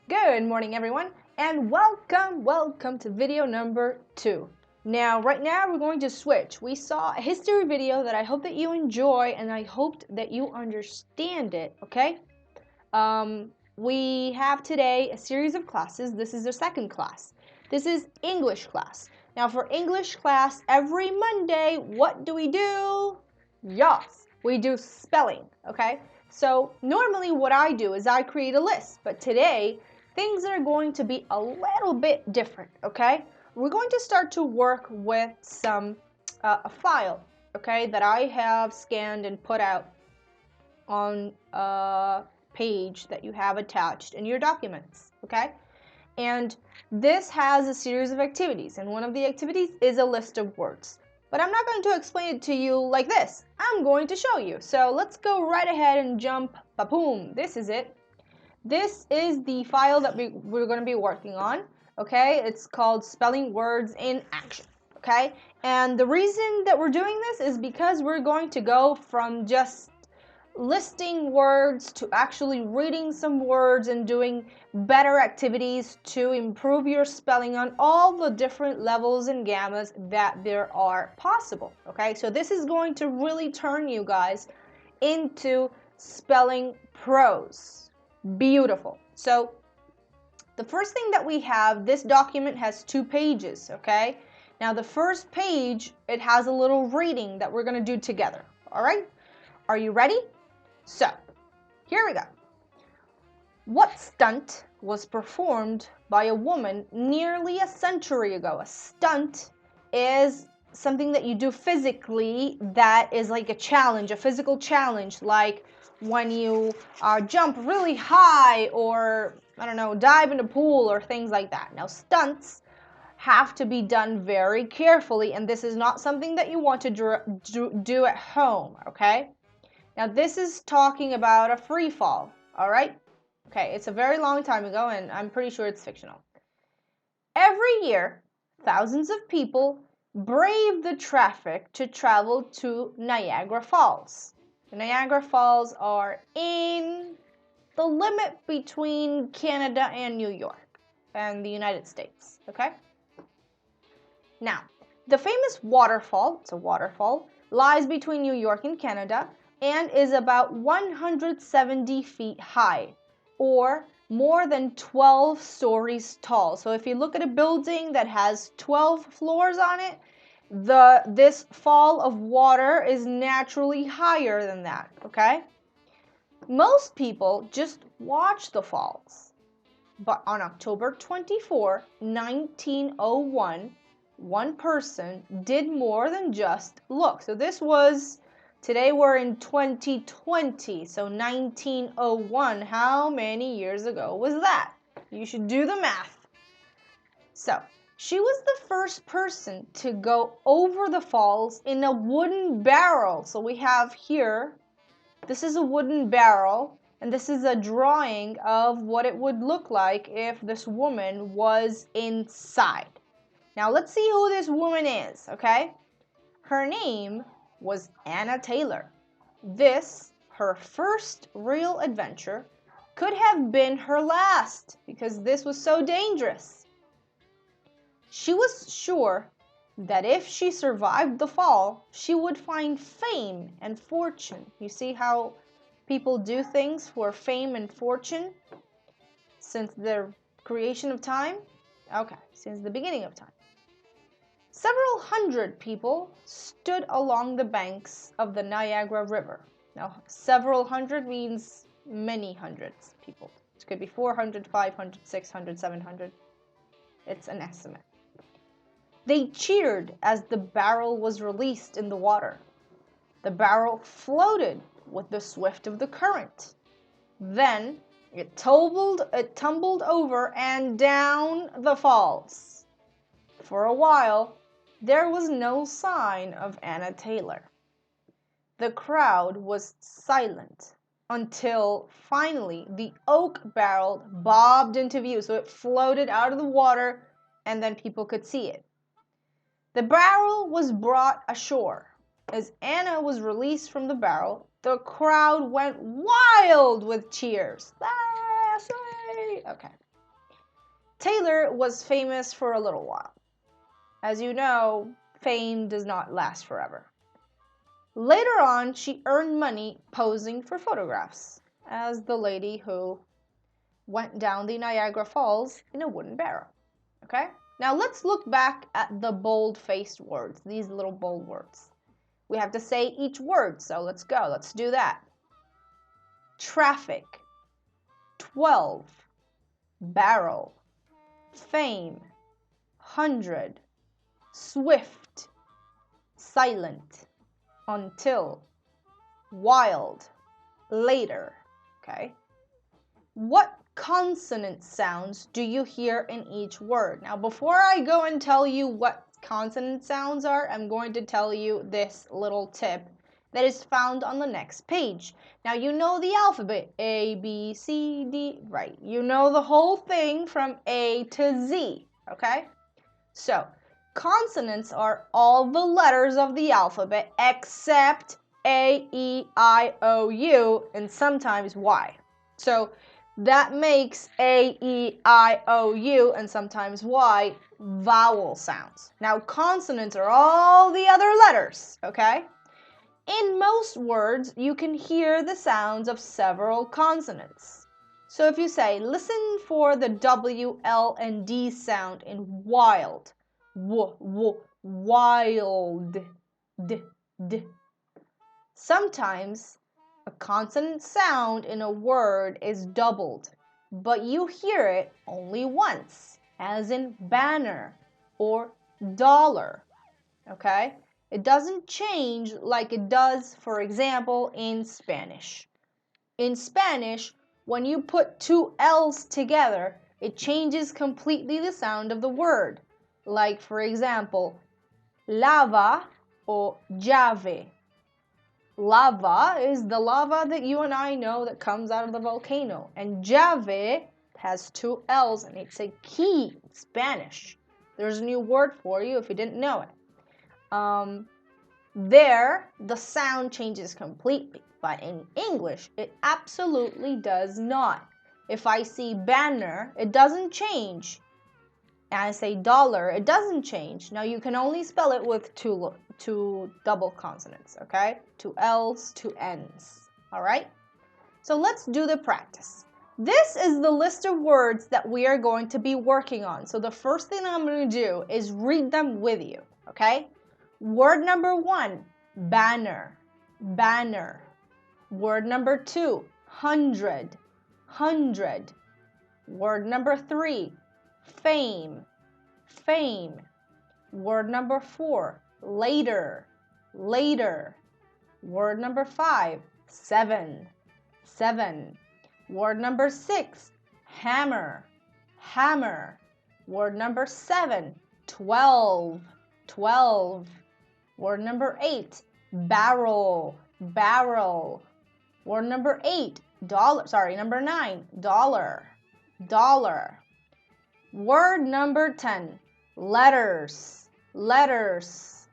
Good morning, everyone, and welcome to video number 2. Now, right now, we're going to switch. We saw a history video that I hope that you enjoy, and I hope that you understand it, okay? We have today a series of classes. This is the second class. This is English class. Now, for English class, every Monday, what do? Yes, we do spelling, okay? So, normally what I do is I create a list, but today, things are going to be a little bit different, okay? We're going to start to work with a file, okay, that I have scanned and put out on a page that you have attached in your documents, okay? And this has a series of activities, and one of the activities is a list of words. But I'm not going to explain it to you like this. I'm going to show you. So let's go right ahead and jump, ba-boom. This is it. This is the file that we're going to be working on, okay? It's called Spelling Words in Action, okay? And the reason that we're doing this is because we're going to go from just listing words to actually reading some words and doing better activities to improve your spelling on all the different levels and gammas that there are possible, okay? So this is going to really turn you guys into spelling pros. Beautiful. So the first thing that we have, this document has 2 pages, okay? Now the first page, it has a little reading that we're going to do together, all right? Are you ready? So, here we go. What stunt was performed by a woman nearly a century ago? A stunt is something that you do physically that is like a challenge, a physical challenge, like when you jump really high or, I don't know, dive in a pool or things like that. Now, stunts have to be done very carefully, and this is not something that you want to do at home, okay? Now, this is talking about a free fall, all right? Okay, it's a very long time ago, and I'm pretty sure it's fictional. Every year, thousands of people brave the traffic to travel to Niagara Falls. The Niagara Falls are in the limit between Canada and New York and the United States, okay? Now, the famous waterfall, it's a waterfall, lies between New York and Canada and is about 170 feet high, or more than 12 stories tall. So if you look at a building that has 12 floors on it, this fall of water is naturally higher than that, okay? Most people just watch the falls. But on October 24, 1901, one person did more than just look. So this was, today we're in 2020, so 1901, how many years ago was that? You should do the math. So, she was the first person to go over the falls in a wooden barrel. So we have here, this is a wooden barrel, and this is a drawing of what it would look like if this woman was inside. Now let's see who this woman is, okay? Her name was Anna Taylor. This, her first real adventure, could have been her last because this was so dangerous. She was sure that if she survived the fall, she would find fame and fortune. You see how people do things for fame and fortune since the creation of time? Okay, since the beginning of time. Several hundred people stood along the banks of the Niagara River. Now, several hundred means many hundreds of people. It could be 400, 500, 600, 700. It's an estimate. They cheered as the barrel was released in the water. The barrel floated with the swift of the current. Then it tumbled over and down the falls. For a while, there was no sign of Anna Taylor. The crowd was silent until finally the oak barrel bobbed into view. So it floated out of the water and then people could see it. The barrel was brought ashore. As Anna was released from the barrel, the crowd went wild with cheers. Okay. Taylor was famous for a little while. As you know, fame does not last forever. Later on, she earned money posing for photographs as the lady who went down the Niagara Falls in a wooden barrel. Okay? Now let's look back at the bold-faced words, these little bold words. We have to say each word, so let's go. Let's do that. Traffic, 12, barrel, fame, 100, swift, silent, until, wild, later. Okay? What consonant sounds do you hear in each word? Now, before I go and tell you what consonant sounds are, I'm going to tell you this little tip that is found on the next page. Now, you know the alphabet, A, B, C, D, right? You know the whole thing from A to Z, okay? So, consonants are all the letters of the alphabet except A, E, I, O, U, and sometimes Y. So, that makes A, E, I, O, U, and sometimes Y vowel sounds. Now, consonants are all the other letters, okay? In most words, you can hear the sounds of several consonants. So if you say, listen for the W, L, and D sound in wild, wild, d. Sometimes a consonant sound in a word is doubled, but you hear it only once, as in banner or dollar, okay? It doesn't change like it does, for example, in Spanish. In Spanish, when you put two L's together, it changes completely the sound of the word. Like, for example, lava or llave. Lava is the lava that you and I know that comes out of the volcano. And llave has two L's and it's a key in Spanish. There's a new word for you if you didn't know it. There, the sound changes completely. But in English, it absolutely does not. If I see banner, it doesn't change. And I say dollar, it doesn't change. Now you can only spell it with two double consonants, okay? Two L's, two N's, all right? So let's do the practice. This is the list of words that we are going to be working on. So the first thing I'm going to do is read them with you, okay? Word number 1, banner, banner. Word number 2, 100, 100. Word number 3, fame, fame. Word number 4, later, later. Word number 5, 7, 7. Word number 6, hammer, hammer. Word number 7, 12, 12. Word number 8, barrel, barrel. Word number 8, number 9, dollar, dollar. Word number 10, letters, letters.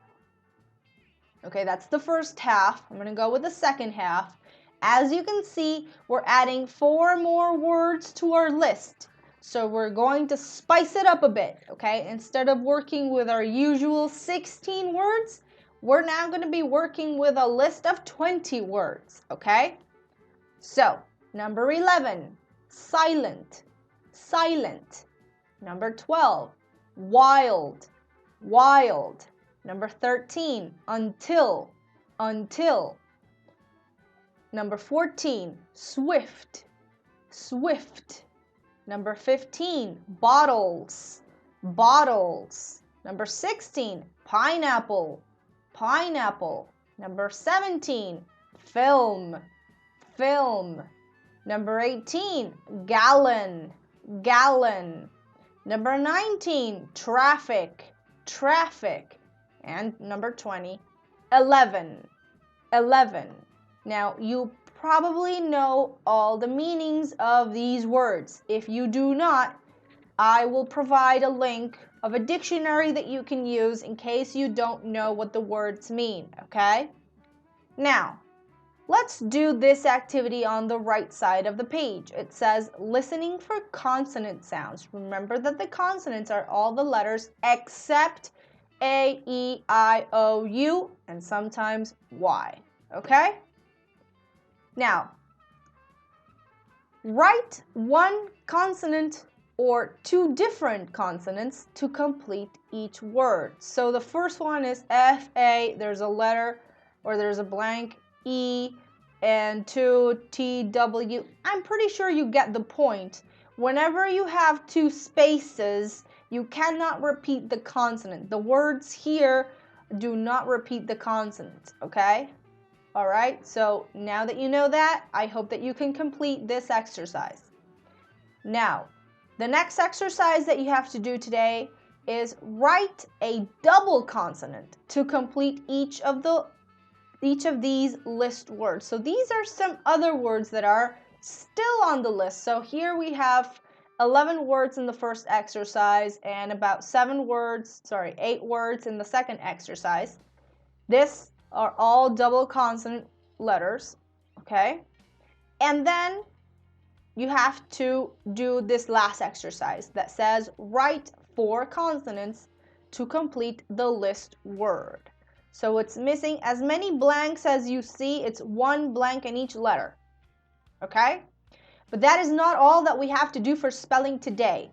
Okay, that's the first half. I'm going to go with the second half. As you can see, we're adding 4 more words to our list. So we're going to spice it up a bit, okay? Instead of working with our usual 16 words, we're now going to be working with a list of 20 words, okay? So, number 11, silent, silent. Number 12, wild, wild. Number 13, until, until. Number 14, swift, swift. Number 15, bottles, bottles. Number 16, pineapple, pineapple. Number 17, film, film. Number 18, gallon, gallon. Number 19, traffic, traffic. And number 20, 11, 11. Now, you probably know all the meanings of these words. If you do not, I will provide a link of a dictionary that you can use in case you don't know what the words mean, okay? Now, Let's do this activity on the right side of the page. It says listening for consonant sounds. Remember that the consonants are all the letters except A, E, I, O, U, and sometimes Y. Okay? Now, write one consonant or two different consonants to complete each word. So the first one is F-A, there's a letter or there's a blank, E, and two, T-W. I'm pretty sure you get the point. Whenever you have two spaces, you cannot repeat the consonant. The words here do not repeat the consonant, okay? All right, so now that you know that, I hope that you can complete this exercise. Now, the next exercise that you have to do today is write a double consonant to complete each of these list words. So these are some other words that are still on the list. So here we have 11 words in the first exercise and about 8 words in the second exercise. This are all double consonant letters, okay? And then you have to do this last exercise that says write 4 consonants to complete the list word. So it's missing as many blanks as you see. It's 1 blank in each letter, okay? But that is not all that we have to do for spelling today.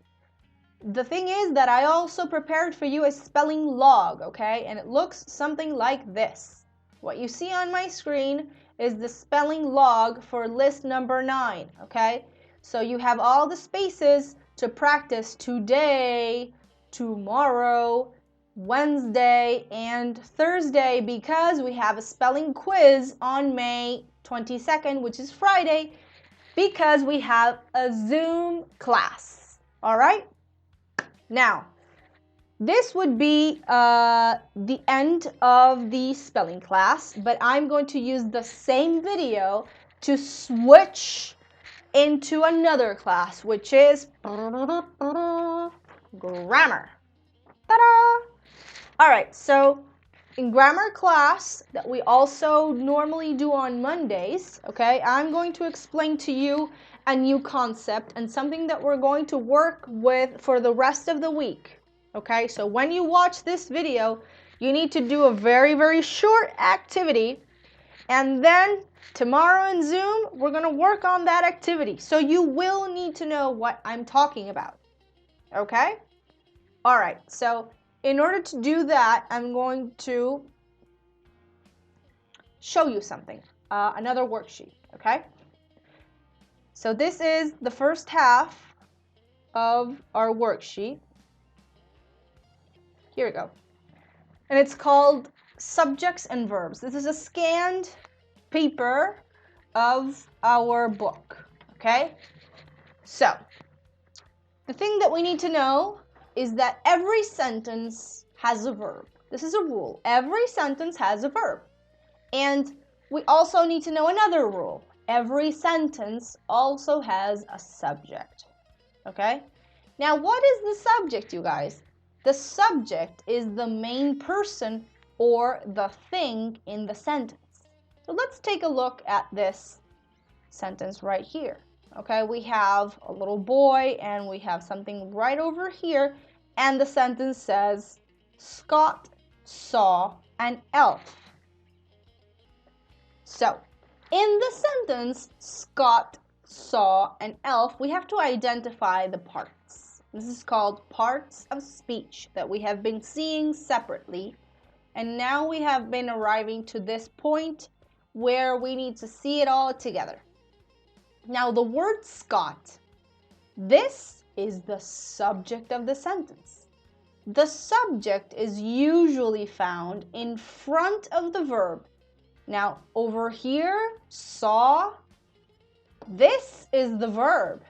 The thing is that I also prepared for you a spelling log, okay? And it looks something like this. What you see on my screen is the spelling log for list number 9, okay? So you have all the spaces to practice today, tomorrow, Wednesday, and Thursday because we have a spelling quiz on May 22nd, which is Friday, because we have a Zoom class, all right? Now, this would be the end of the spelling class, but I'm going to use the same video to switch into another class, which is grammar. Ta-da! All right, so in grammar class that we also normally do on Mondays, okay, I'm going to explain to you a new concept and something that we're going to work with for the rest of the week. Okay, so when you watch this video, you need to do a very, very short activity, and then tomorrow in Zoom, we're going to work on that activity. So you will need to know what I'm talking about. Okay? All right, so in order to do that, I'm going to show you something, another worksheet, okay? So this is the first half of our worksheet. Here we go. And it's called Subjects and Verbs. This is a scanned paper of our book, okay? So, the thing that we need to know is that every sentence has a verb. This is a rule. Every sentence has a verb. And we also need to know another rule. Every sentence also has a subject, okay? Now, what is the subject, you guys? The subject is the main person or the thing in the sentence. So let's take a look at this sentence right here. Okay, we have a little boy and we have something right over here, and the sentence says, Scott saw an elf. So, in the sentence, Scott saw an elf, we have to identify the parts. This is called parts of speech that we have been seeing separately, and now we have been arriving to this point where we need to see it all together. Now, the word Scott, this is the subject of the sentence. The subject is usually found in front of the verb. Now, over here, saw, this is the verb.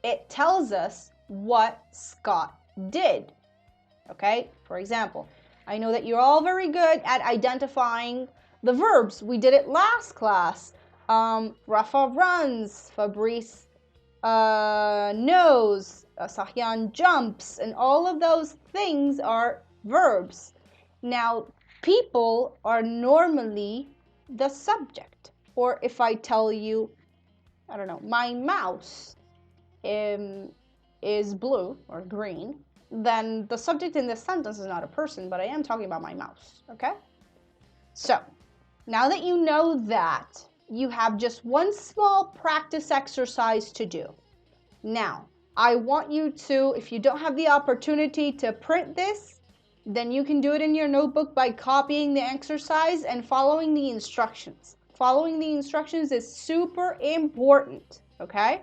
It tells us what Scott did. Okay, for example, I know that you're all very good at identifying the verbs. We did it last class. Rafa runs, Fabrice knows, Sahyan jumps, and all of those things are verbs. Now, people are normally the subject or if I tell you, I don't know, my mouse is blue or green, then the subject in this sentence is not a person, but I am talking about my mouse, okay? So, now that you know that, you have just one small practice exercise to do. Now, I want you to, if you don't have the opportunity to print this, then you can do it in your notebook by copying the exercise and following the instructions. Following the instructions is super important, okay?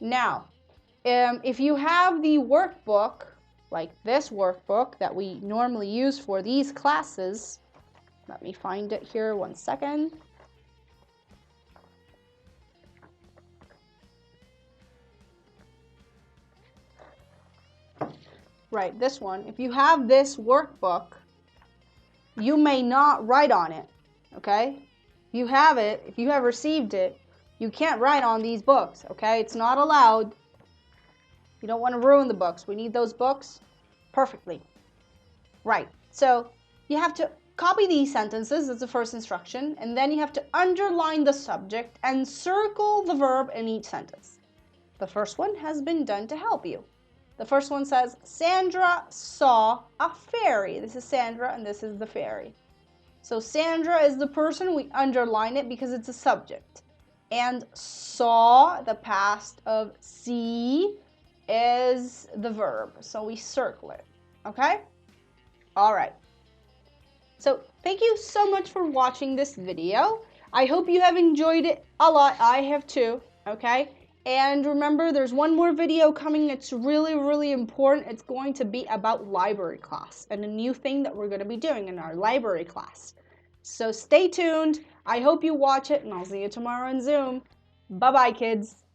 Now, if you have the workbook, like this workbook that we normally use for these classes, let me find it here 1 second. Right, this one. If you have this workbook, you may not write on it, okay? If you have it, if you have received it, you can't write on these books, okay? It's not allowed. You don't want to ruin the books. We need those books perfectly. Right, so you have to copy these sentences, that's the first instruction, and then you have to underline the subject and circle the verb in each sentence. The first one has been done to help you. The first one says, Sandra saw a fairy. This is Sandra and this is the fairy. So Sandra is the person, we underline it because it's a subject. And saw, the past of see, is the verb. So we circle it, okay? All right. So thank you so much for watching this video. I hope you have enjoyed it a lot. I have too, okay? And remember, there's one more video coming. It's really, really important. It's going to be about library class and a new thing that we're going to be doing in our library class. So stay tuned. I hope you watch it, and I'll see you tomorrow on Zoom. Bye-bye, kids.